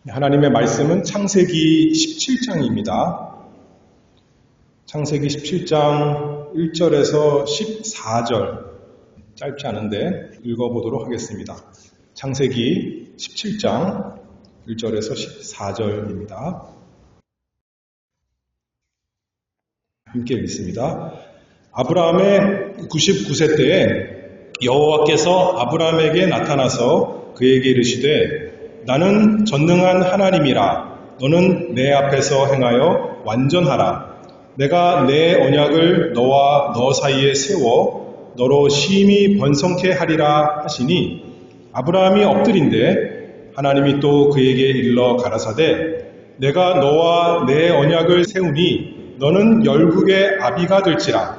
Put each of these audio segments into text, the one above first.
하나님의 말씀은 창세기 17장입니다. 창세기 17장 1절에서 14절, 짧지 않은데 읽어보도록 하겠습니다. 창세기 17장 1절에서 14절입니다. 함께 읽습니다. 아브라함의 99세 때에 여호와께서 아브라함에게 나타나서 그에게 이르시되 나는 전능한 하나님이라. 너는 내 앞에서 행하여 완전하라. 내가 내 언약을 너와 너 사이에 세워 너로 심히 번성케 하리라 하시니 아브라함이 엎드린데 하나님이 또 그에게 일러 가라사대 내가 너와 내 언약을 세우니 너는 열국의 아비가 될지라.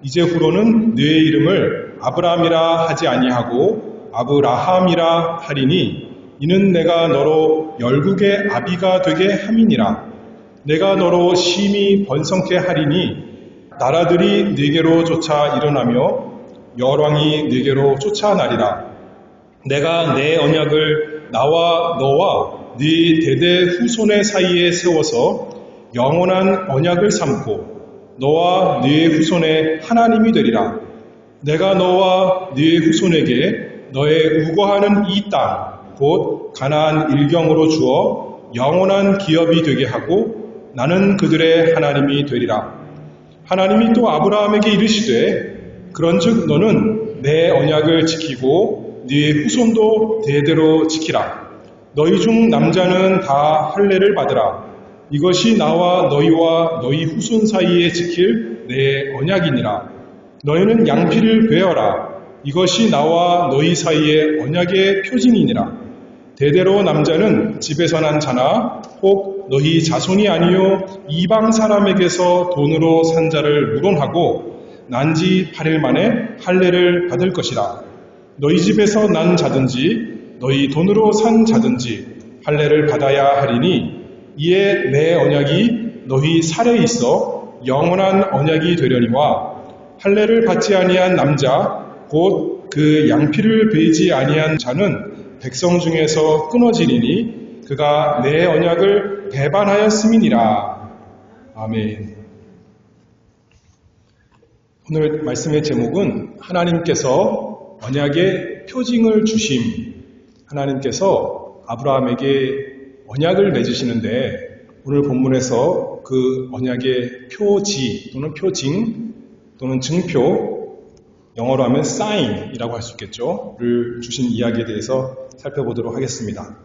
이제후로는 네 이름을 아브라함이라 하지 아니하고 아브라함이라 하리니 이는 내가 너로 열국의 아비가 되게 함이니라. 내가 너로 심히 번성케 하리니 나라들이 네게로 쫓아 일어나며 열왕이 네게로 쫓아나리라. 내가 내 언약을 나와 너와 네 대대 후손의 사이에 세워서 영원한 언약을 삼고 너와 네 후손의 하나님이 되리라. 내가 너와 네 후손에게 너의 우거하는 이 땅 곧 가나안 일경으로 주어 영원한 기업이 되게 하고 나는 그들의 하나님이 되리라. 하나님이 또 아브라함에게 이르시되 그런즉 너는 내 언약을 지키고 네 후손도 대대로 지키라. 너희 중 남자는 다 할례를 받으라. 이것이 나와 너희와 너희 후손 사이에 지킬 내 언약이니라. 너희는 양피를 베어라. 이것이 나와 너희 사이의 언약의 표징이니라. 대대로 남자는 집에서 난 자나 혹 너희 자손이 아니요 이방 사람에게서 돈으로 산 자를 물론하고 난 지 8일 만에 할례를 받을 것이라. 너희 집에서 난 자든지 너희 돈으로 산 자든지 할례를 받아야 하리니 이에 내 언약이 너희 살에 있어 영원한 언약이 되려니와 할례를 받지 아니한 남자 곧 그 양피를 베이지 아니한 자는 백성 중에서 끊어지리니 그가 내 언약을 배반하였음이니라. 아멘. 오늘 말씀의 제목은 하나님께서 언약의 표징을 주심. 하나님께서 아브라함에게 언약을 맺으시는데 오늘 본문에서 그 언약의 표지 또는 표징 또는 증표, 영어로 하면 sign이라고 할 수 있겠죠. 를 주신 이야기에 대해서 살펴보도록 하겠습니다.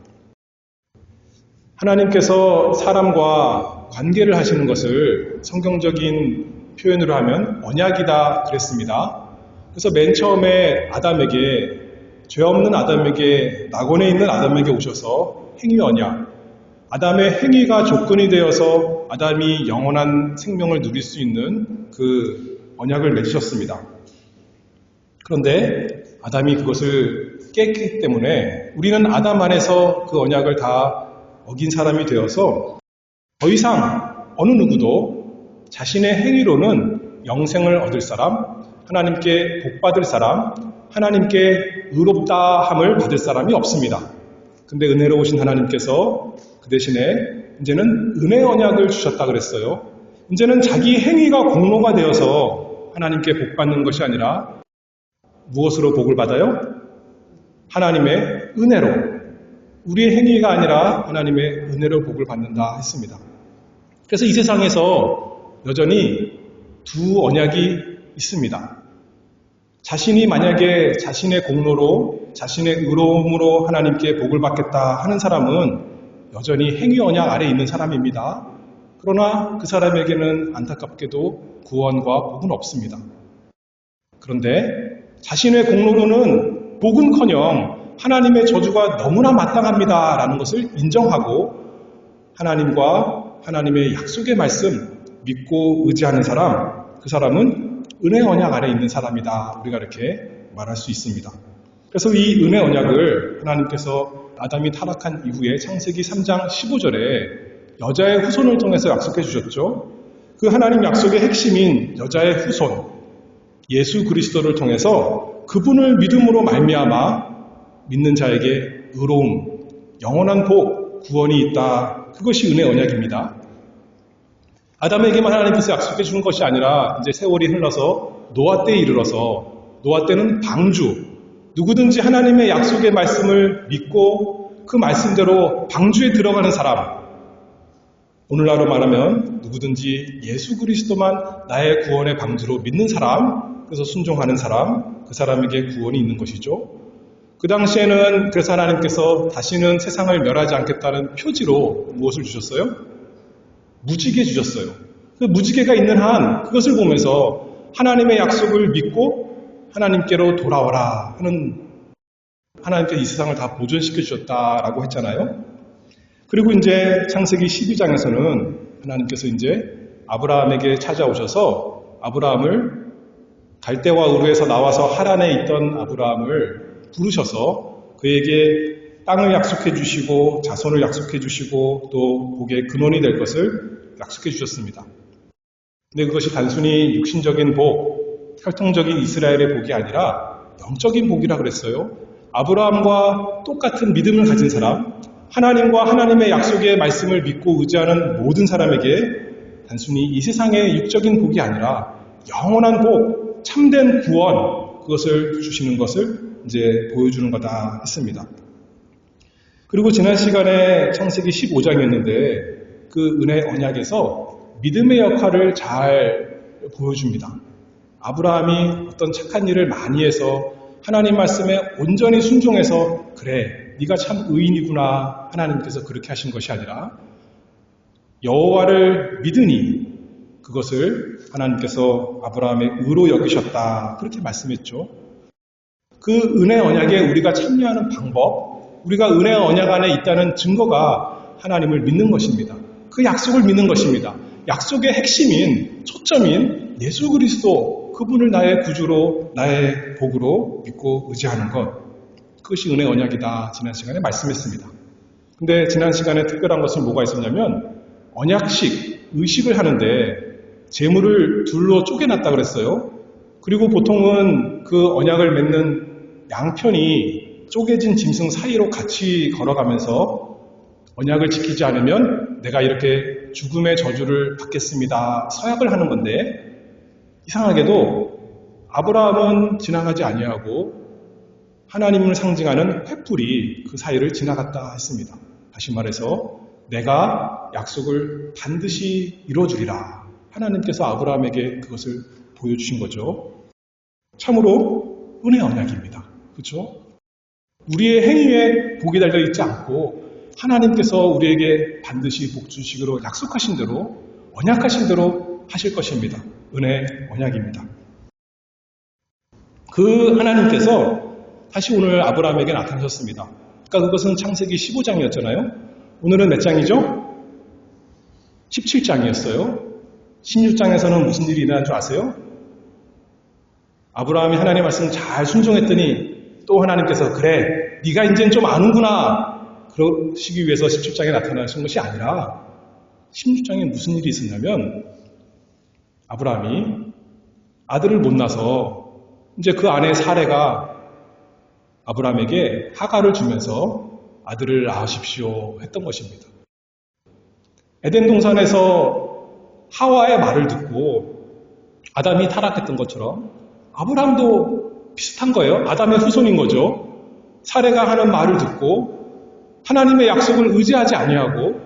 하나님께서 사람과 관계를 하시는 것을 성경적인 표현으로 하면 언약이다 그랬습니다. 그래서 맨 처음에 아담에게, 죄 없는 아담에게, 낙원에 있는 아담에게 오셔서 행위 언약, 아담의 행위가 조건이 되어서 아담이 영원한 생명을 누릴 수 있는 그 언약을 맺으셨습니다. 그런데 아담이 그것을 깼기 때문에 우리는 아담 안에서 그 언약을 다 어긴 사람이 되어서 더 이상 어느 누구도 자신의 행위로는 영생을 얻을 사람, 하나님께 복받을 사람, 하나님께 의롭다함을 받을 사람이 없습니다. 근데 은혜로우신 하나님께서 그 대신에 이제는 은혜 언약을 주셨다 그랬어요. 이제는 자기 행위가 공로가 되어서 하나님께 복받는 것이 아니라 무엇으로 복을 받아요? 하나님의 은혜로. 우리의 행위가 아니라 하나님의 은혜로 복을 받는다 했습니다. 그래서 이 세상에서 여전히 두 언약이 있습니다. 자신이 만약에 자신의 공로로, 자신의 의로움으로 하나님께 복을 받겠다 하는 사람은 여전히 행위 언약 아래에 있는 사람입니다. 그러나 그 사람에게는 안타깝게도 구원과 복은 없습니다. 그런데 자신의 공로로는 복은커녕 하나님의 저주가 너무나 마땅합니다 라는 것을 인정하고 하나님과 하나님의 약속의 말씀 믿고 의지하는 사람, 그 사람은 은혜 언약 아래에 있는 사람이다. 우리가 이렇게 말할 수 있습니다. 그래서 이 은혜 언약을 하나님께서 아담이 타락한 이후에 창세기 3장 15절에 여자의 후손을 통해서 약속해 주셨죠. 그 하나님 약속의 핵심인 여자의 후손, 예수 그리스도를 통해서 그분을 믿음으로 말미암아 믿는 자에게 의로움, 영원한 복, 구원이 있다. 그것이 은혜 언약입니다. 아담에게만 하나님께서 약속해 준 것이 아니라 이제 세월이 흘러서 노아 때에 이르러서 노아 때는 방주, 누구든지 하나님의 약속의 말씀을 믿고 그 말씀대로 방주에 들어가는 사람, 오늘날로 말하면 누구든지 예수 그리스도만 나의 구원의 방주로 믿는 사람, 그래서 순종하는 사람, 그 사람에게 구원이 있는 것이죠. 그 당시에는 그래서 하나님께서 다시는 세상을 멸하지 않겠다는 표지로 무엇을 주셨어요? 무지개 주셨어요. 그 무지개가 있는 한 그것을 보면서 하나님의 약속을 믿고 하나님께로 돌아와라 하는, 하나님께서 이 세상을 다 보존시켜 주셨다라고 했잖아요. 그리고 이제 창세기 12장에서는 하나님께서 이제 아브라함에게 찾아오셔서 아브라함을 갈대와 우르에서 나와서 하란에 있던 아브라함을 부르셔서 그에게 땅을 약속해 주시고 자손을 약속해 주시고 또 복의 근원이 될 것을 약속해 주셨습니다. 근데 그것이 단순히 육신적인 복, 혈통적인 이스라엘의 복이 아니라 영적인 복이라 그랬어요. 아브라함과 똑같은 믿음을 가진 사람, 하나님과 하나님의 약속의 말씀을 믿고 의지하는 모든 사람에게 단순히 이 세상의 육적인 복이 아니라 영원한 복, 참된 구원, 그것을 주시는 것을 이제 보여주는 거다 했습니다. 그리고 지난 시간에 창세기 15장이었는데 그 은혜 언약에서 믿음의 역할을 잘 보여줍니다. 아브라함이 어떤 착한 일을 많이 해서 하나님 말씀에 온전히 순종해서 그래, 네가 참 의인이구나 하나님께서 그렇게 하신 것이 아니라 여호와를 믿으니 그것을 하나님께서 아브라함의 의로 여기셨다 그렇게 말씀했죠. 그 은혜 언약에 우리가 참여하는 방법, 우리가 은혜 언약 안에 있다는 증거가 하나님을 믿는 것입니다. 그 약속을 믿는 것입니다. 약속의 핵심인, 초점인 예수 그리스도, 그분을 나의 구주로, 나의 복으로 믿고 의지하는 것, 그것이 은혜 언약이다 지난 시간에 말씀했습니다. 근데 지난 시간에 특별한 것은 뭐가 있었냐면 언약식, 의식을 하는데 제물을 둘로 쪼개놨다 그랬어요. 그리고 보통은 그 언약을 맺는 양편이 쪼개진 짐승 사이로 같이 걸어가면서 언약을 지키지 않으면 내가 이렇게 죽음의 저주를 받겠습니다. 서약을 하는 건데 이상하게도 아브라함은 지나가지 아니하고 하나님을 상징하는 횃불이 그 사이를 지나갔다 했습니다. 다시 말해서 내가 약속을 반드시 이루어주리라. 하나님께서 아브라함에게 그것을 보여주신 거죠. 참으로 은혜 언약입니다. 그렇죠? 우리의 행위에 복이 달려있지 않고 하나님께서 우리에게 반드시 복 주시기로 약속하신 대로, 언약하신 대로 하실 것입니다. 은혜 언약입니다. 그 하나님께서 다시 오늘 아브라함에게 나타나셨습니다. 그러니까 그것은 창세기 15장이었잖아요. 오늘은 몇 장이죠? 17장이었어요. 16장에서는 무슨 일이 일어난 줄 아세요? 아브라함이 하나님의 말씀 잘 순종했더니 또 하나님께서 그래, 네가 이제는 좀 아는구나 그러시기 위해서 17장에 나타나신 것이 아니라 16장에 무슨 일이 있었냐면 아브라함이 아들을 못 낳아서 이제 그 아내 사레가 아브라함에게 하가를 주면서 아들을 낳으십시오 했던 것입니다. 에덴 동산에서 하와의 말을 듣고 아담이 타락했던 것처럼 아브라함도 비슷한 거예요. 아담의 후손인 거죠. 사레가 하는 말을 듣고 하나님의 약속을 의지하지 아니하고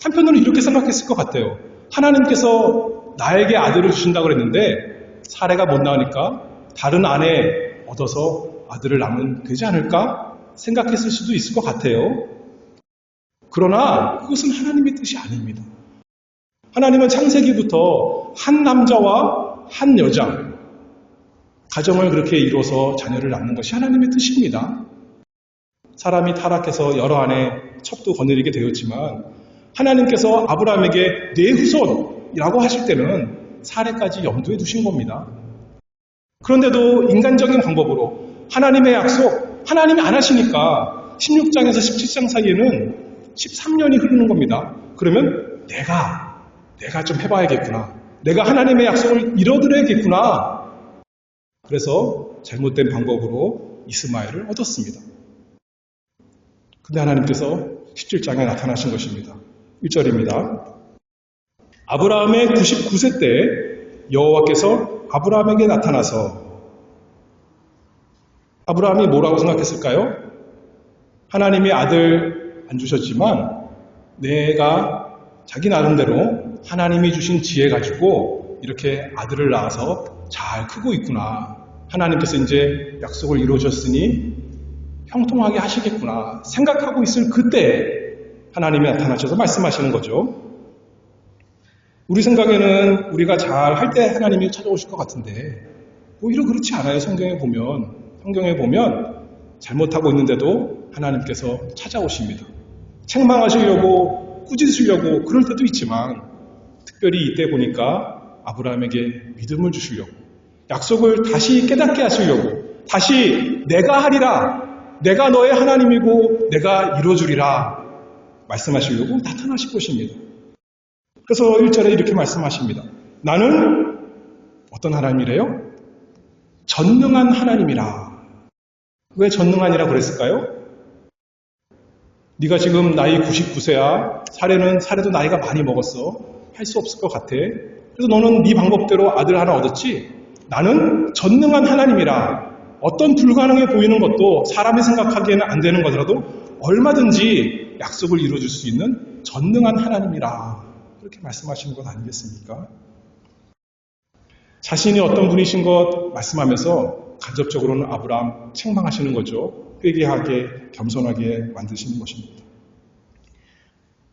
한편으로는 이렇게 생각했을 것 같아요. 하나님께서 나에게 아들을 주신다고 그랬는데 사레가 못 낳으니까 다른 아내 얻어서 아들을 낳으면 되지 않을까 생각했을 수도 있을 것 같아요. 그러나 그것은 하나님의 뜻이 아닙니다. 하나님은 창세기부터 한 남자와 한 여자 가정을 그렇게 이뤄서 자녀를 낳는 것이 하나님의 뜻입니다. 사람이 타락해서 여러 아내 첩도 거느리게 되었지만 하나님께서 아브라함에게 내 후손이라고 하실 때는 사례까지 염두에 두신 겁니다. 그런데도 인간적인 방법으로 하나님의 약속, 하나님이 안 하시니까 16장에서 17장 사이에는 13년이 흐르는 겁니다. 그러면 내가 좀 해봐야겠구나. 내가 하나님의 약속을 이뤄드려야겠구나. 그래서 잘못된 방법으로 이스마엘을 얻었습니다. 근데 하나님께서 17장에 나타나신 것입니다. 1절입니다. 아브라함의 99세 때 여호와께서 아브라함에게 나타나서 아브라함이 뭐라고 생각했을까요? 하나님이 아들 안 주셨지만 내가 자기 나름대로 하나님이 주신 지혜 가지고 이렇게 아들을 낳아서 잘 크고 있구나. 하나님께서 이제 약속을 이루어졌으니 형통하게 하시겠구나 생각하고 있을 그때 하나님이 나타나셔서 말씀하시는 거죠. 우리 생각에는 우리가 잘 할 때 하나님이 찾아오실 것 같은데 오히려 그렇지 않아요. 성경에 보면 잘못하고 있는데도 하나님께서 찾아오십니다. 책망하시려고 꾸짖으시려고 그럴 때도 있지만 특별히 이때 보니까 아브라함에게 믿음을 주시려고 약속을 다시 깨닫게 하시려고 다시 내가 하리라 내가 너의 하나님이고 내가 이루어주리라 말씀하시려고 나타나실 것입니다. 그래서 1절에 이렇게 말씀하십니다. 나는 어떤 하나님이래요? 전능한 하나님이라. 왜 전능하니라 그랬을까요? 네가 지금 나이 99세야. 사례도 나이가 많이 먹었어. 할 수 없을 것 같아. 그래서 너는 네 방법대로 아들 하나 얻었지? 나는 전능한 하나님이라. 어떤 불가능해 보이는 것도 사람이 생각하기에는 안 되는 거더라도 얼마든지 약속을 이루어줄 수 있는 전능한 하나님이라. 그렇게 말씀하시는 것 아니겠습니까? 자신이 어떤 분이신 것 말씀하면서 간접적으로는 아브라함 책망하시는 거죠. 회개하게 겸손하게 만드시는 것입니다.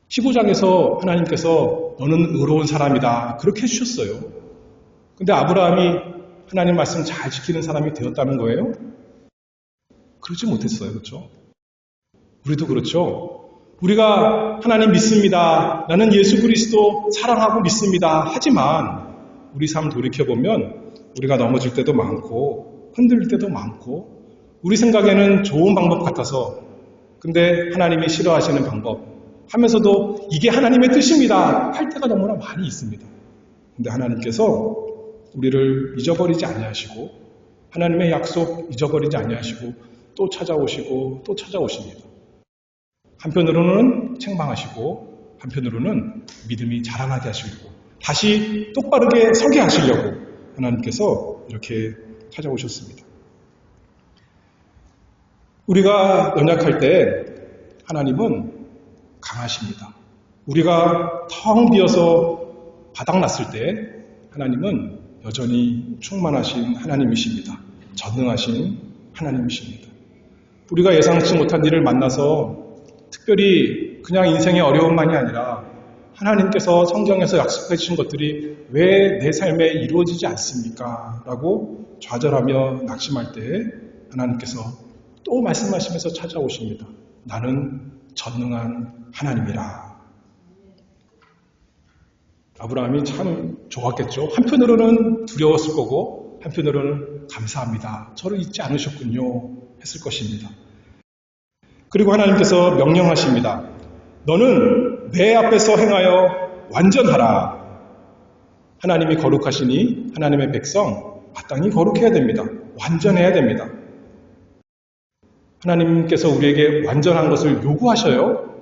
15장에서 하나님께서 너는 의로운 사람이다 그렇게 해주셨어요. 근데 아브라함이 하나님 말씀 잘 지키는 사람이 되었다는 거예요? 그러지 못했어요. 그렇죠? 우리도 그렇죠. 우리가 하나님 믿습니다. 나는 예수 그리스도 사랑하고 믿습니다. 하지만 우리 삶 돌이켜보면 우리가 넘어질 때도 많고 흔들릴 때도 많고 우리 생각에는 좋은 방법 같아서 근데 하나님이 싫어하시는 방법 하면서도 이게 하나님의 뜻입니다. 할 때가 너무나 많이 있습니다. 근데 하나님께서 우리를 잊어버리지 아니하시고 하나님의 약속 잊어버리지 아니하시고 또 찾아오시고 또 찾아오십니다. 한편으로는 책망하시고 한편으로는 믿음이 자라나게 하시려고 다시 똑바르게 서게 하시려고 하나님께서 이렇게 찾아오셨습니다. 우리가 연약할 때 하나님은 강하십니다. 우리가 텅 비어서 바닥났을 때 하나님은 여전히 충만하신 하나님이십니다. 전능하신 하나님이십니다. 우리가 예상치 못한 일을 만나서 특별히 그냥 인생의 어려움만이 아니라 하나님께서 성경에서 약속해 주신 것들이 왜 내 삶에 이루어지지 않습니까? 라고 좌절하며 낙심할 때 하나님께서 또 말씀하시면서 찾아오십니다. 나는 전능한 하나님이라. 아브라함이 참 좋았겠죠. 한편으로는 두려웠을 거고 한편으로는 감사합니다. 저를 잊지 않으셨군요. 했을 것입니다. 그리고 하나님께서 명령하십니다. 너는 내 앞에서 행하여 완전하라. 하나님이 거룩하시니 하나님의 백성 마땅히 거룩해야 됩니다. 완전해야 됩니다. 하나님께서 우리에게 완전한 것을 요구하셔요.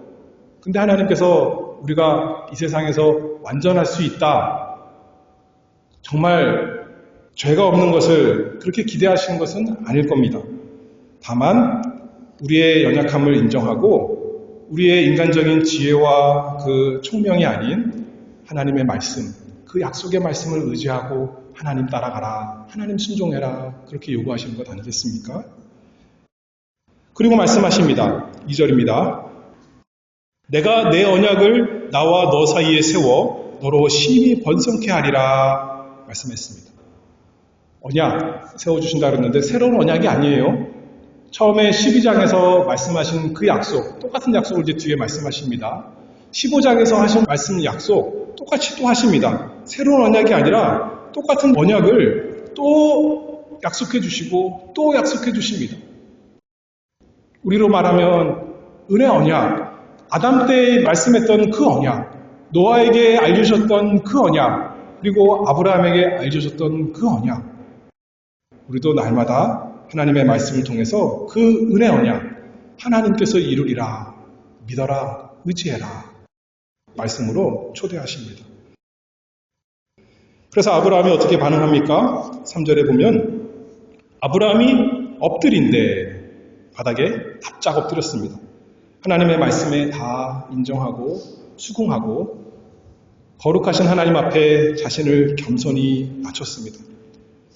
근데 하나님께서 우리가 이 세상에서 완전할 수 있다. 정말 죄가 없는 것을 그렇게 기대하시는 것은 아닐 겁니다. 다만 우리의 연약함을 인정하고 우리의 인간적인 지혜와 그 총명이 아닌 하나님의 말씀, 그 약속의 말씀을 의지하고 하나님 따라가라, 하나님 순종해라 그렇게 요구하시는 것 아니겠습니까? 그리고 말씀하십니다. 2절입니다. 내가 내 언약을 나와 너 사이에 세워 너로 심히 번성케 하리라 말씀했습니다. 언약 세워주신다 그랬는데 새로운 언약이 아니에요. 처음에 12장에서 말씀하신 그 약속, 똑같은 약속을 이제 뒤에 말씀하십니다. 15장에서 하신 말씀 약속 똑같이 또 하십니다. 새로운 언약이 아니라 똑같은 언약을 또 약속해 주시고 또 약속해 주십니다. 우리로 말하면 은혜 언약, 아담 때 말씀했던 그 언약, 노아에게 알려주셨던 그 언약, 그리고 아브라함에게 알려주셨던 그 언약. 우리도 날마다 하나님의 말씀을 통해서 그 은혜 언약, 하나님께서 이루리라 믿어라, 의지해라 말씀으로 초대하십니다. 그래서 아브라함이 어떻게 반응합니까? 3절에 보면 아브라함이 엎드린데 바닥에 납작 엎드렸습니다. 하나님의 말씀에 다 인정하고 수긍하고 거룩하신 하나님 앞에 자신을 겸손히 낮췄습니다.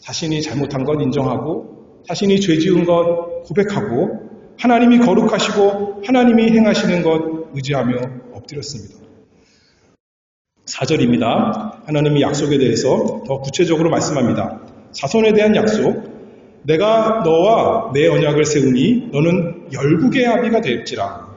자신이 잘못한 것 인정하고 자신이 죄 지은 것 고백하고 하나님이 거룩하시고 하나님이 행하시는 것 의지하며 엎드렸습니다. 4절입니다. 하나님이 약속에 대해서 더 구체적으로 말씀합니다. 자손에 대한 약속. 내가 너와 내 언약을 세우니 너는 열국의 아비가 될지라.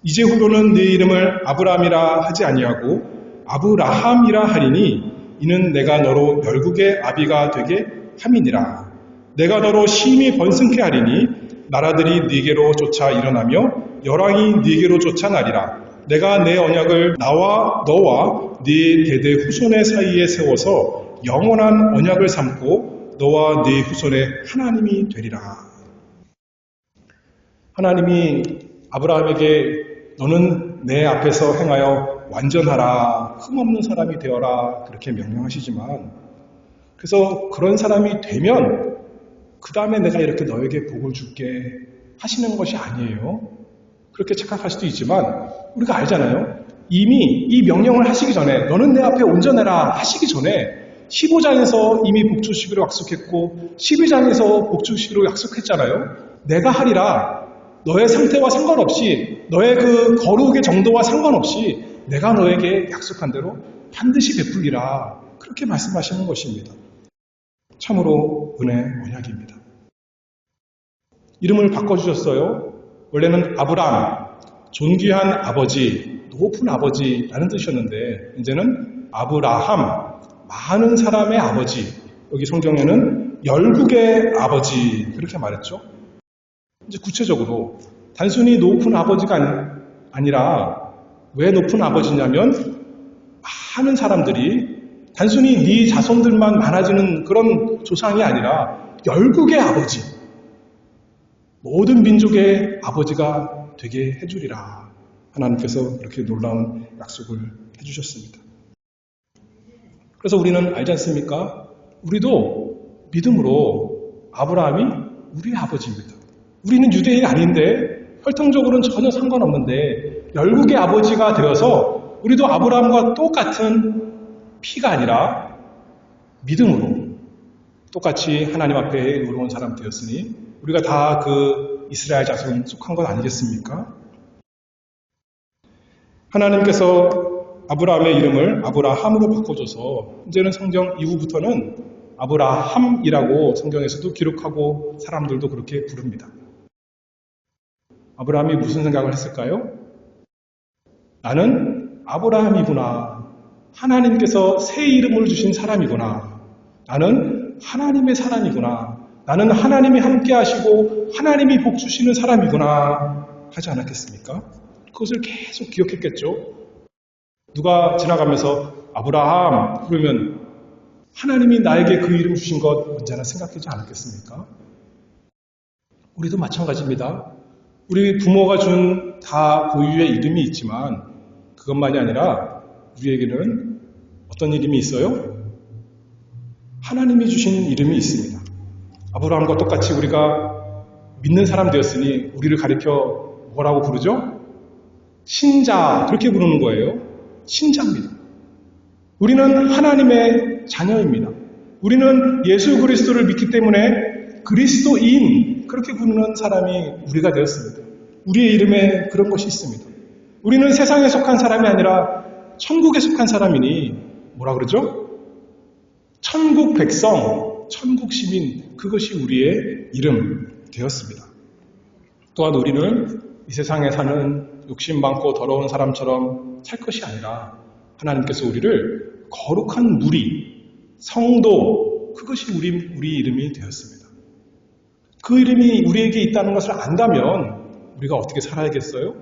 이제후로는 네 이름을 아브라함이라 하지 아니하고 아브라함이라 하리니 이는 내가 너로 열국의 아비가 되게 함이니라. 내가 너로 심히 번성케 하리니 나라들이 네게로 쫓아 일어나며 열왕이 네게로 쫓아 나리라. 내가 내 언약을 나와 너와 네 대대 후손의 사이에 세워서 영원한 언약을 삼고 너와 네 후손의 하나님이 되리라. 하나님이 아브라함에게 너는 내 앞에서 행하여 완전하라, 흠없는 사람이 되어라 그렇게 명령하시지만 그래서 그런 사람이 되면 그 다음에 내가 이렇게 너에게 복을 줄게 하시는 것이 아니에요. 그렇게 착각할 수도 있지만 우리가 알잖아요. 이미 이 명령을 하시기 전에 너는 내 앞에 온전해라 하시기 전에 15장에서 이미 복 주시기로 약속했고 12장에서 복 주시기로 약속했잖아요. 내가 하리라. 너의 상태와 상관없이 너의 그 거룩의 정도와 상관없이 내가 너에게 약속한 대로 반드시 베풀리라. 그렇게 말씀하시는 것입니다. 참으로 은혜 언약입니다. 이름을 바꿔주셨어요. 원래는 아브람, 존귀한 아버지, 높은 아버지라는 뜻이었는데 이제는 아브라함, 많은 사람의 아버지. 여기 성경에는 열국의 아버지 그렇게 말했죠. 이제 구체적으로 단순히 높은 아버지가 아니라 왜 높은 아버지냐면 많은 사람들이 단순히 네 자손들만 많아지는 그런 조상이 아니라 열국의 아버지, 모든 민족의 아버지가 되게 해주리라. 하나님께서 그렇게 놀라운 약속을 해주셨습니다. 그래서 우리는 알지 않습니까? 우리도 믿음으로 아브라함이 우리의 아버지입니다. 우리는 유대인이 아닌데 혈통적으로는 전혀 상관없는데 열국의 아버지가 되어서 우리도 아브라함과 똑같은 피가 아니라 믿음으로 똑같이 하나님 앞에 의로운 사람 되었으니 우리가 다 그 이스라엘 자손 속한 것 아니겠습니까? 하나님께서 아브라함의 이름을 아브라함으로 바꿔줘서 이제는 성경 이후부터는 아브라함이라고 성경에서도 기록하고 사람들도 그렇게 부릅니다. 아브라함이 무슨 생각을 했을까요? 나는 아브라함이구나. 하나님께서 새 이름을 주신 사람이구나. 나는 하나님의 사람이구나. 나는 하나님이 함께 하시고 하나님이 복 주시는 사람이구나 하지 않았겠습니까? 그것을 계속 기억했겠죠. 누가 지나가면서 아브라함 그러면 하나님이 나에게 그 이름 주신 것 언제나 생각하지 않았겠습니까? 우리도 마찬가지입니다. 우리 부모가 준 다 고유의 이름이 있지만 그것만이 아니라 우리에게는 어떤 이름이 있어요? 하나님이 주신 이름이 있습니다. 아브라함과 똑같이 우리가 믿는 사람 되었으니 우리를 가리켜 뭐라고 부르죠? 신자 그렇게 부르는 거예요. 신자입니다. 우리는 하나님의 자녀입니다. 우리는 예수 그리스도를 믿기 때문에 그리스도인 그렇게 부르는 사람이 우리가 되었습니다. 우리의 이름에 그런 것이 있습니다. 우리는 세상에 속한 사람이 아니라 천국에 속한 사람이니 뭐라 그러죠? 천국 백성, 천국 시민 그것이 우리의 이름 되었습니다. 또한 우리는 이 세상에 사는 욕심 많고 더러운 사람처럼 살 것이 아니라 하나님께서 우리를 거룩한 무리, 성도 그것이 우리 이름이 되었습니다. 그 이름이 우리에게 있다는 것을 안다면 우리가 어떻게 살아야겠어요?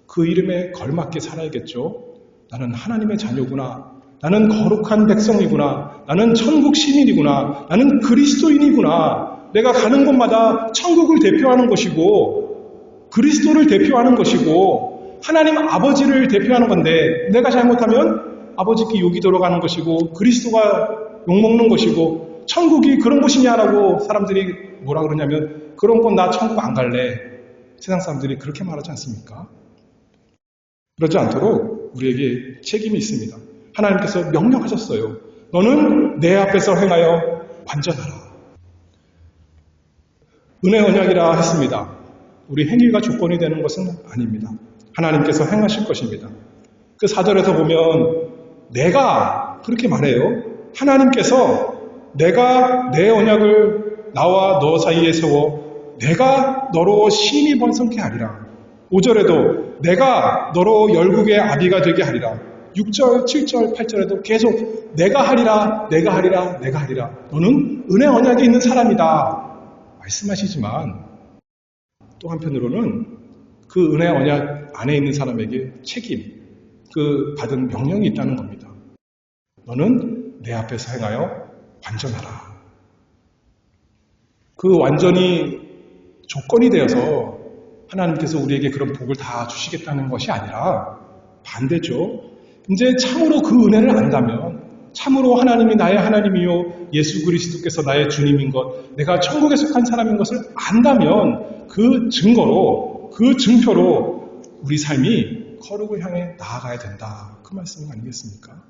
그 이름에 걸맞게 살아야겠죠. 나는 하나님의 자녀구나. 나는 거룩한 백성이구나. 나는 천국 시민이구나. 나는 그리스도인이구나. 내가 가는 곳마다 천국을 대표하는 것이고 그리스도를 대표하는 것이고 하나님 아버지를 대표하는 건데 내가 잘못하면 아버지께 욕이 들어가는 것이고 그리스도가 욕먹는 것이고 천국이 그런 곳이냐라고 사람들이 뭐라 그러냐면 그런 건 나 천국 안 갈래. 세상 사람들이 그렇게 말하지 않습니까? 그러지 않도록 우리에게 책임이 있습니다. 하나님께서 명령하셨어요. 너는 내 앞에서 행하여 완전하라. 은혜 언약이라 했습니다. 우리 행위가 조건이 되는 것은 아닙니다. 하나님께서 행하실 것입니다. 그 4절에서 보면 내가 그렇게 말해요. 하나님께서 내가 내 언약을 나와 너 사이에 세워 내가 너로 심히 번성케 하리라. 5절에도 내가 너로 열국의 아비가 되게 하리라. 6절, 7절, 8절에도 계속 내가 하리라, 내가 하리라, 내가 하리라. 너는 은혜 언약에 있는 사람이다. 말씀하시지만 또 한편으로는 그 은혜 언약 안에 있는 사람에게 책임, 그 받은 명령이 있다는 겁니다. 너는 내 앞에서 행하여 완전하라. 그 완전이 조건이 되어서 하나님께서 우리에게 그런 복을 다 주시겠다는 것이 아니라 반대죠. 이제 참으로 그 은혜를 안다면 참으로 하나님이 나의 하나님이요 예수 그리스도께서 나의 주님인 것, 내가 천국에 속한 사람인 것을 안다면 그 증거로, 그 증표로 우리 삶이 거룩을 향해 나아가야 된다. 그 말씀 아니겠습니까?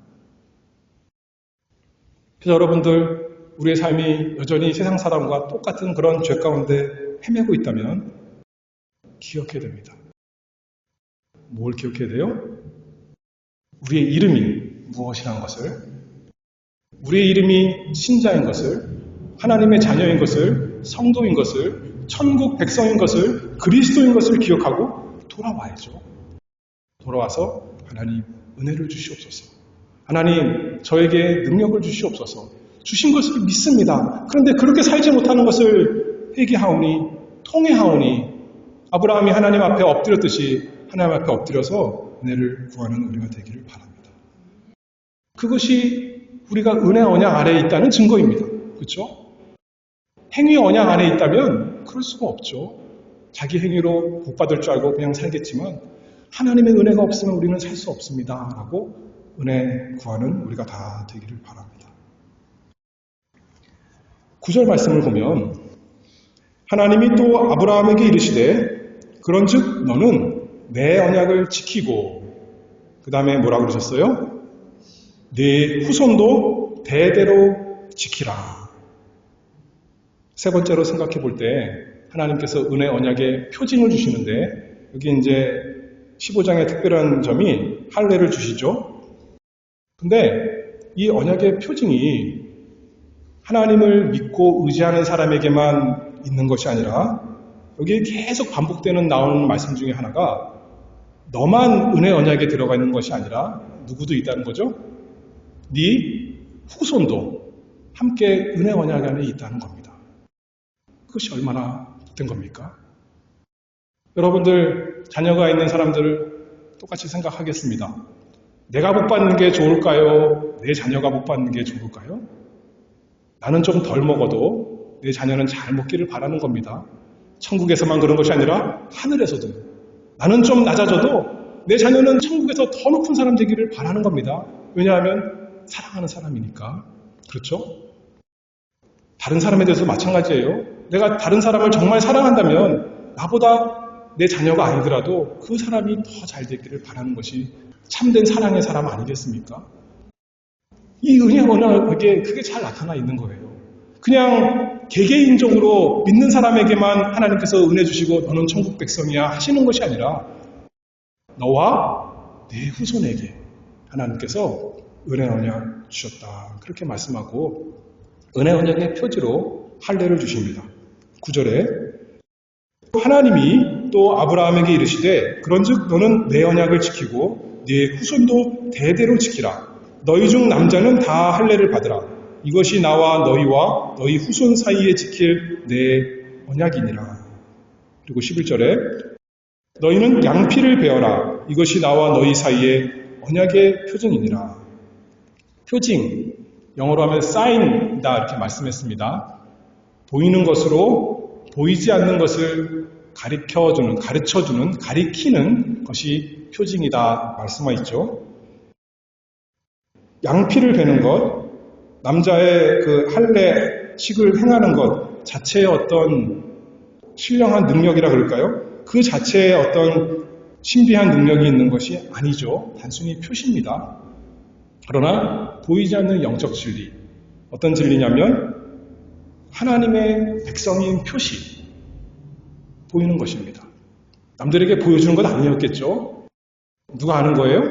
그래서 여러분들 우리의 삶이 여전히 세상 사람과 똑같은 그런 죄 가운데 헤매고 있다면 기억해야 됩니다. 뭘 기억해야 돼요? 우리의 이름이 무엇이라는 것을, 우리의 이름이 신자인 것을, 하나님의 자녀인 것을, 성도인 것을, 천국 백성인 것을, 그리스도인 것을 기억하고 돌아와야죠. 돌아와서 하나님 은혜를 주시옵소서. 하나님 저에게 능력을 주시옵소서. 주신 것을 믿습니다. 그런데 그렇게 살지 못하는 것을 회개하오니 통회하오니 아브라함이 하나님 앞에 엎드렸듯이 하나님 앞에 엎드려서 은혜를 구하는 우리가 되기를 바랍니다. 그것이 우리가 은혜 언약 아래에 있다는 증거입니다. 그렇죠? 행위 언약 안에 있다면 그럴 수가 없죠. 자기 행위로 복받을 줄 알고 그냥 살겠지만 하나님의 은혜가 없으면 우리는 살 수 없습니다. 라고 은혜 구하는 우리가 다 되기를 바랍니다. 9절 말씀을 보면 하나님이 또 아브라함에게 이르시되 그런즉 너는 내 언약을 지키고 그 다음에 뭐라고 그러셨어요? 네 후손도 대대로 지키라. 세 번째로 생각해 볼 때 하나님께서 은혜 언약의 표징을 주시는데 여기 이제 15장의 특별한 점이 할례를 주시죠. 근데 이 언약의 표징이 하나님을 믿고 의지하는 사람에게만 있는 것이 아니라 여기에 계속 반복되는 나오는 말씀 중에 하나가 너만 은혜 언약에 들어가 있는 것이 아니라 누구도 있다는 거죠. 네 후손도 함께 은혜 언약 안에 있다는 겁니다. 그것이 얼마나 된 겁니까? 여러분들 자녀가 있는 사람들 똑같이 생각하겠습니다. 내가 복 받는 게 좋을까요? 내 자녀가 복 받는 게 좋을까요? 나는 좀 덜 먹어도 내 자녀는 잘 먹기를 바라는 겁니다. 천국에서만 그런 것이 아니라 하늘에서도. 나는 좀 낮아져도 내 자녀는 천국에서 더 높은 사람 되기를 바라는 겁니다. 왜냐하면 사랑하는 사람이니까. 그렇죠? 다른 사람에 대해서 마찬가지예요. 내가 다른 사람을 정말 사랑한다면 나보다 내 자녀가 아니더라도 그 사람이 더 잘 되기를 바라는 것이 참된 사랑의 사람 아니겠습니까? 이 은혜 언약에 그게 잘 나타나 있는 거예요. 그냥 개개인적으로 믿는 사람에게만 하나님께서 은혜 주시고 너는 천국 백성이야 하시는 것이 아니라 너와 내 후손에게 하나님께서 은혜 언약 주셨다. 그렇게 말씀하고 은혜 언약의 표지로 할례를 주십니다. 9절에 하나님이 또 아브라함에게 이르시되 그런즉 너는 내 언약을 지키고 네 후손도 대대로 지키라. 너희 중 남자는 다 할례를 받으라. 이것이 나와 너희와 너희 후손 사이에 지킬 내 언약이니라. 그리고 11절에 너희는 양피를 베어라. 이것이 나와 너희 사이에 언약의 표징이니라. 표징, 영어로 하면 sign이다 이렇게 말씀했습니다. 보이는 것으로 보이지 않는 것을 가리키는 것이 표징이다 말씀하 있죠. 양피를 베는 것, 남자의 그 할례식을 행하는 것 자체의 어떤 신령한 능력이라 그럴까요? 그 자체의 어떤 신비한 능력이 있는 것이 아니죠. 단순히 표시입니다. 그러나 보이지 않는 영적 진리, 어떤 진리냐면 하나님의 백성인 표시, 보이는 것입니다. 남들에게 보여주는 것 아니었겠죠? 누가 아는 거예요?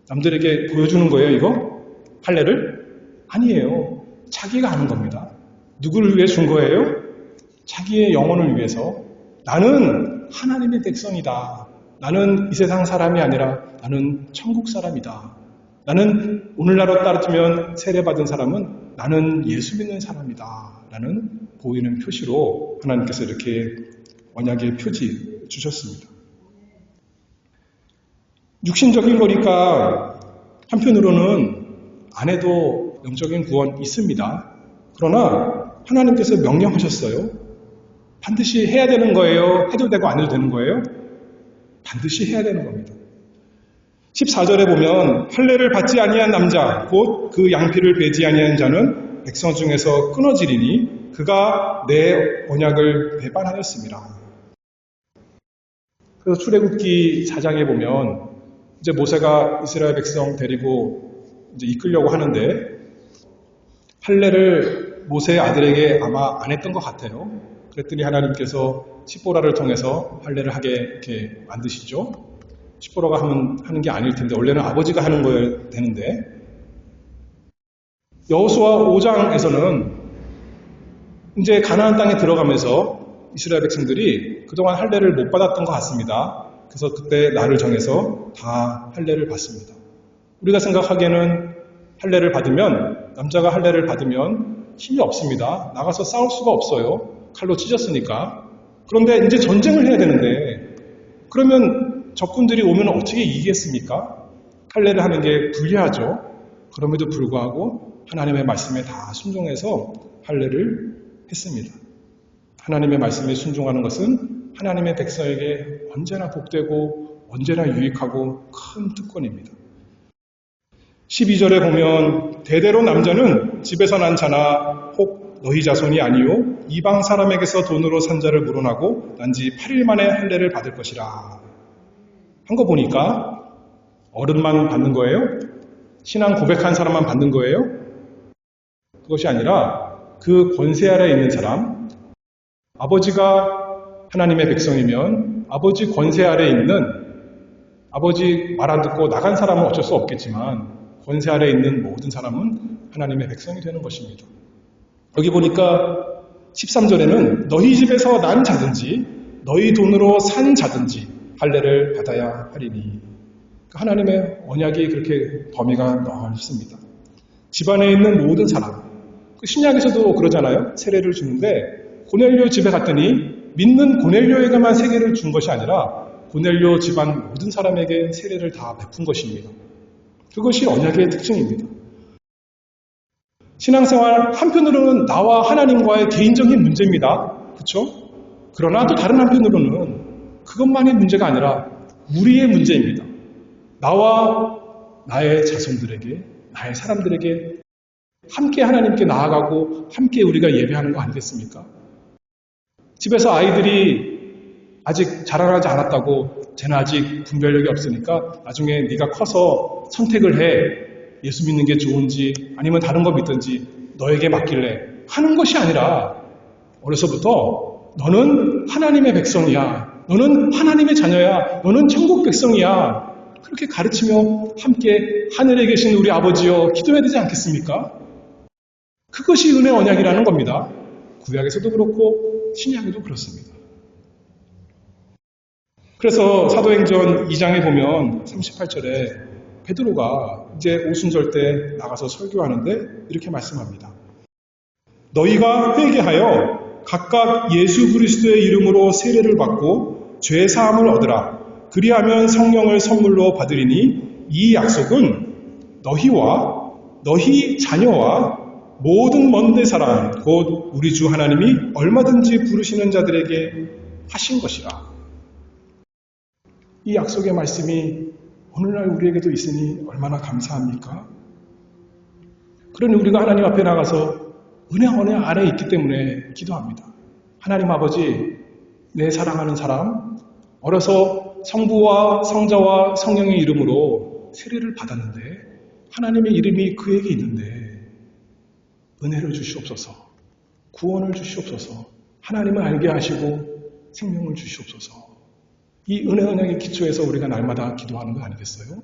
남들에게 보여주는 거예요, 이거? 할례를? 아니에요. 자기가 아는 겁니다. 누구를 위해 준 거예요? 자기의 영혼을 위해서. 나는 하나님의 백성이다. 나는 이 세상 사람이 아니라 나는 천국 사람이다. 나는 오늘날로 따르면 세례받은 사람은 나는 예수 믿는 사람이다. 라는 보이는 표시로 하나님께서 이렇게 언약의 표지 주셨습니다. 육신적인 거니까 한편으로는 안 해도 영적인 구원 있습니다. 그러나 하나님께서 명령하셨어요. 반드시 해야 되는 거예요? 해도 되고 안 해도 되는 거예요? 반드시 해야 되는 겁니다. 14절에 보면 할례를 받지 아니한 남자 곧 그 양피를 베지 아니한 자는 백성 중에서 끊어지리니 그가 내 언약을 배반하였습니다. 그래서 출애굽기 4장에 보면 이제 모세가 이스라엘 백성 데리고 이제 이끌려고 하는데 할례를 모세의 아들에게 아마 안 했던 것 같아요. 그랬더니 하나님께서 십보라를 통해서 할례를 하게 이렇게 만드시죠. 십보라가 하는 게 아닐 텐데 원래는 아버지가 하는 거여야 되는데 여호수아 5장에서는 이제 가나안 땅에 들어가면서 이스라엘 백성들이 그동안 할례를 못 받았던 것 같습니다. 그래서 그때 날을 정해서 다 할례를 받습니다. 우리가 생각하기에는 할례를 받으면 남자가 할례를 받으면 힘이 없습니다. 나가서 싸울 수가 없어요. 칼로 찢었으니까. 그런데 이제 전쟁을 해야 되는데 그러면 적군들이 오면 어떻게 이기겠습니까? 할례를 하는 게 불리하죠. 그럼에도 불구하고 하나님의 말씀에 다 순종해서 할례를 했습니다. 하나님의 말씀에 순종하는 것은 하나님의 백성에게 언제나 복되고 언제나 유익하고 큰 특권입니다. 12절에 보면 대대로 남자는 집에서 난 자나 혹 너희 자손이 아니요 이방 사람에게서 돈으로 산 자를 물어나고 난지 8일 만에 할례를 받을 것이라 한 거 보니까 어른만 받는 거예요? 신앙 고백한 사람만 받는 거예요? 그것이 아니라 그 권세 아래에 있는 사람, 아버지가 하나님의 백성이면 아버지 권세 아래에 있는 아버지 말 안 듣고 나간 사람은 어쩔 수 없겠지만 권세 아래에 있는 모든 사람은 하나님의 백성이 되는 것입니다. 여기 보니까 13절에는 너희 집에서 난 자든지 너희 돈으로 산 자든지 할례를 받아야 하리니 하나님의 언약이 그렇게 범위가 넓습니다. 집안에 있는 모든 사람, 신약에서도 그러잖아요. 세례를 주는데 고넬료 집에 갔더니 믿는 고넬료에게만 세례를 준 것이 아니라 고넬료 집안 모든 사람에게 세례를 다 베푼 것입니다. 그것이 언약의 특징입니다. 신앙생활 한편으로는 나와 하나님과의 개인적인 문제입니다. 그렇죠? 그러나 또 다른 한편으로는 그것만의 문제가 아니라 우리의 문제입니다. 나와 나의 자손들에게, 나의 사람들에게 함께 하나님께 나아가고 함께 우리가 예배하는 거 아니겠습니까? 집에서 아이들이 아직 자라나지 않았다고 쟤는 아직 분별력이 없으니까 나중에 네가 커서 선택을 해. 예수 믿는 게 좋은지 아니면 다른 거 믿든지 너에게 맡길래 하는 것이 아니라 어려서부터 너는 하나님의 백성이야. 너는 하나님의 자녀야. 너는 천국 백성이야. 그렇게 가르치며 함께 하늘에 계신 우리 아버지여 기도해야 되지 않겠습니까? 그것이 은혜 언약이라는 겁니다. 구약에서도 그렇고 신약에도 그렇습니다. 그래서 사도행전 2장에 보면 38절에 베드로가 이제 오순절 때 나가서 설교하는데 이렇게 말씀합니다. 너희가 회개하여 각각 예수 그리스도의 이름으로 세례를 받고 죄 사함을 얻으라. 그리하면 성령을 선물로 받으리니 이 약속은 너희와 너희 자녀와 모든 먼데 사람 곧 우리 주 하나님이 얼마든지 부르시는 자들에게 하신 것이라. 이 약속의 말씀이 오늘날 우리에게도 있으니 얼마나 감사합니까? 그러니 우리가 하나님 앞에 나가서 은혜 아래에 있기 때문에 기도합니다. 하나님 아버지, 내 사랑하는 사람, 어려서 성부와 성자와 성령의 이름으로 세례를 받았는데 하나님의 이름이 그에게 있는데 은혜를 주시옵소서, 구원을 주시옵소서, 하나님을 알게 하시고 생명을 주시옵소서. 이 은혜 언약의 기초에서 우리가 날마다 기도하는 거 아니겠어요?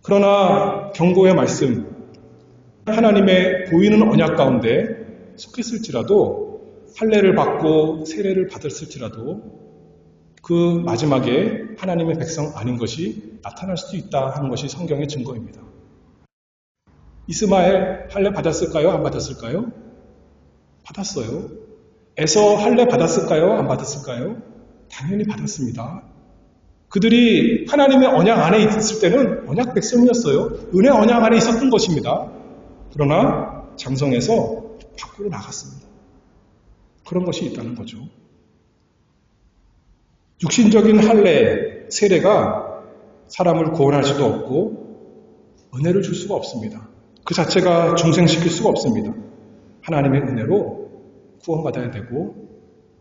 그러나 경고의 말씀, 하나님의 보이는 언약 가운데 속했을지라도 할례를 받고 세례를 받았을지라도 그 마지막에 하나님의 백성 아닌 것이 나타날 수도 있다 하는 것이 성경의 증거입니다. 이스마엘 할례 받았을까요? 안 받았을까요? 받았어요. 에서 할례 받았을까요? 안 받았을까요? 당연히 받았습니다. 그들이 하나님의 언약 안에 있을 때는 언약 백성이었어요. 은혜 언약 안에 있었던 것입니다. 그러나 장성에서 밖으로 나갔습니다. 그런 것이 있다는 거죠. 육신적인 할례, 세례가 사람을 구원할 수도 없고 은혜를 줄 수가 없습니다. 그 자체가 중생시킬 수가 없습니다. 하나님의 은혜로 구원받아야 되고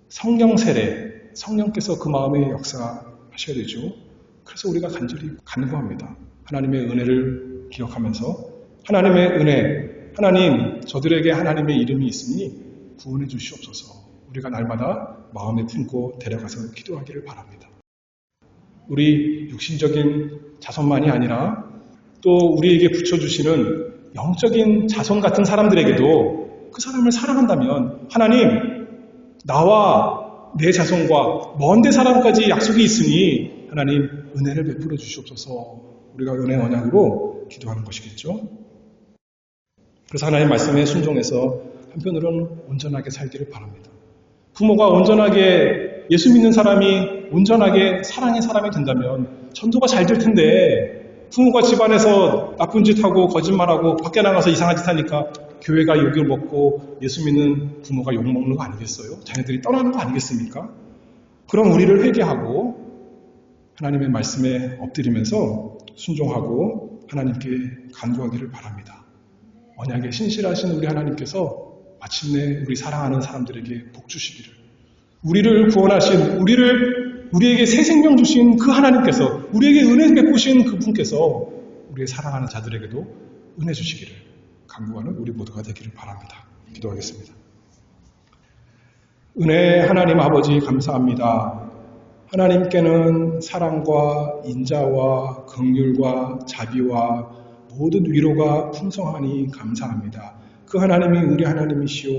성령 세례, 성령께서 그 마음에 역사하셔야 되죠. 그래서 우리가 간절히 간구합니다. 하나님의 은혜를 기억하면서 하나님의 은혜, 하나님, 저들에게 하나님의 이름이 있으니 구원해 주시옵소서. 우리가 날마다 마음에 품고 데려가서 기도하기를 바랍니다. 우리 육신적인 자손만이 아니라 또 우리에게 붙여주시는 영적인 자손 같은 사람들에게도 그 사람을 사랑한다면 하나님, 나와 내 자손과 먼 데 사람까지 약속이 있으니 하나님 은혜를 베풀어 주시옵소서. 우리가 은혜 언약으로 기도하는 것이겠죠. 그래서 하나님 말씀에 순종해서 한편으로는 온전하게 살기를 바랍니다. 부모가 온전하게 예수 믿는 사람이 온전하게 사랑의 사람이 된다면 전도가 잘 될 텐데 부모가 집안에서 나쁜 짓 하고 거짓말하고 밖에 나가서 이상한 짓 하니까 교회가 욕을 먹고 예수 믿는 부모가 욕 먹는 거 아니겠어요? 자녀들이 떠나는 거 아니겠습니까? 그럼 우리를 회개하고 하나님의 말씀에 엎드리면서 순종하고 하나님께 간구하기를 바랍니다. 언약에 신실하신 우리 하나님께서 마침내 우리 사랑하는 사람들에게 복 주시기를, 우리를 구원하신, 우리에게 새 생명 주신 그 하나님께서, 우리에게 은혜 베푸신 그분께서 우리의 사랑하는 자들에게도 은혜 주시기를 간구하는 우리 모두가 되기를 바랍니다. 기도하겠습니다. 은혜 하나님 아버지 감사합니다. 하나님께는 사랑과 인자와 긍휼과 자비와 모든 위로가 풍성하니 감사합니다. 그 하나님이 우리 하나님이시오,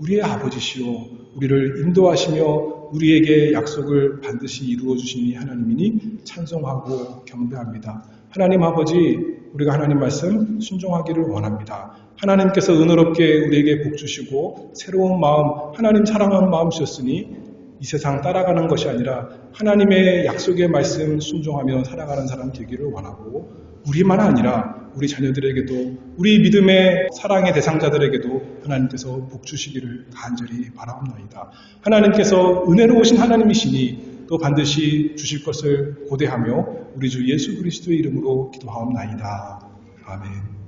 우리의 아버지시오, 우리를 인도하시며 우리에게 약속을 반드시 이루어 주시니 하나님이니 찬송하고 경배합니다. 하나님 아버지, 우리가 하나님 말씀 순종하기를 원합니다. 하나님께서 은혜롭게 우리에게 복 주시고 새로운 마음, 하나님 사랑하는 마음 주셨으니 이 세상 따라가는 것이 아니라 하나님의 약속의 말씀 순종하며 살아가는 사람 되기를 원하고, 우리만 아니라 우리 자녀들에게도, 우리 믿음의 사랑의 대상자들에게도 하나님께서 복 주시기를 간절히 바라옵나이다. 하나님께서 은혜로우신 하나님이시니 또 반드시 주실 것을 고대하며 우리 주 예수 그리스도의 이름으로 기도하옵나이다. 아멘.